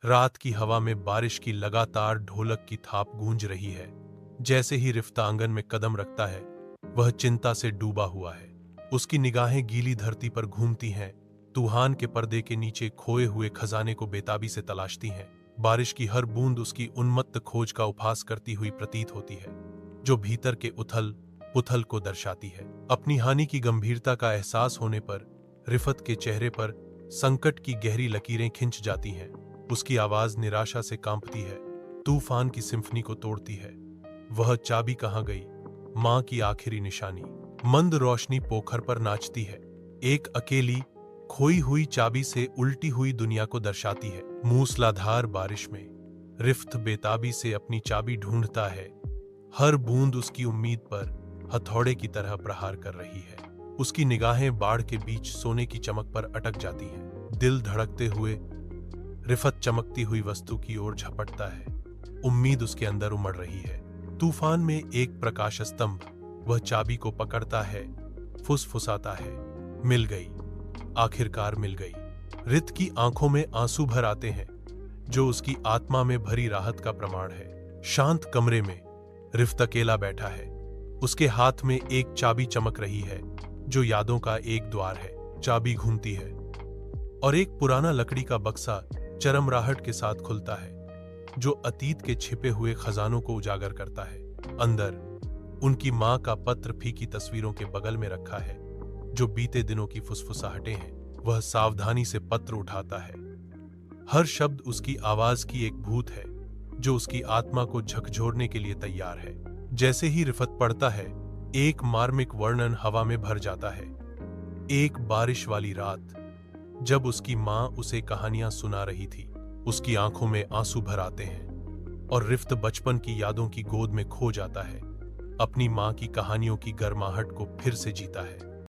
रात की हवा में बारिश की लगातार ढोलक की थाप गूंज रही है। जैसे ही रिफ्ता आंगन में कदम रखता है, वह चिंता से डूबा हुआ है। उसकी निगाहें गीली धरती पर घूमती हैं, तूफान के पर्दे के नीचे खोए हुए खजाने को बेताबी से तलाशती हैं। बारिश की हर बूंद उसकी उन्मत्त खोज का उपहास करती हुई प्रतीत होती है, जो भीतर के उथल पुथल को दर्शाती है। अपनी हानि की गंभीरता का एहसास होने पर रिफत के चेहरे पर संकट की गहरी लकीरें खिंच जाती हैं। उसकी आवाज निराशा से कांपती है, तूफान की सिम्फनी को तोड़ती है। वह चाबी कहाँ गई? मां की आखिरी निशानी। मंद रोशनी पोखर पर नाचती है, एक अकेली खोई हुई चाबी से उल्टी हुई दुनिया को दर्शाती है। मूसलाधार बारिश में रिफ्त बेताबी से अपनी चाबी ढूंढता है। हर बूंद उसकी उम्मीद पर हथौड़े की तरह प्रहार कर रही है। उसकी निगाहें बाढ़ के बीच सोने की चमक पर अटक जाती हैं। दिल धड़कते हुए रिफत चमकती हुई वस्तु की ओर झपटता है। उम्मीद उसके अंदर उमड़ रही है। तूफान में एक प्रकाश स्तंभ। वह चाबी को पकड़ता है, फुसफुसाता है, मिल गई, आखिरकार मिल गई। रित की आंखों में आंसू भर आते हैं, जो उसकी आत्मा में भरी राहत का प्रमाण है। शांत कमरे में रिफ्त अकेला बैठा है। उसके हाथ में एक चाबी चमक रही है, जो यादों का एक द्वार है। चाबी घूमती है और एक पुराना लकड़ी का बक्सा चरमराहट के साथ खुलता है, जो अतीत के छिपे हुए खजानों को उजागर करता है। अंदर उनकी मां का पत्र फीकी तस्वीरों के बगल में रखा है, जो बीते दिनों की फुसफुसाहटें हैं। वह सावधानी से पत्र उठाता है। हर शब्द उसकी आवाज की एक भूत है, जो उसकी आत्मा को झकझोरने के लिए तैयार है। जैसे ही रिफत पढ़ता है, एक मार्मिक वर्णन हवा में भर जाता है। एक बारिश वाली रात, जब उसकी मां उसे कहानियां सुना रही थी। उसकी आंखों में आंसू भर आते हैं और रिफ्त बचपन की यादों की गोद में खो जाता है। अपनी मां की कहानियों की गर्माहट को फिर से जीता है।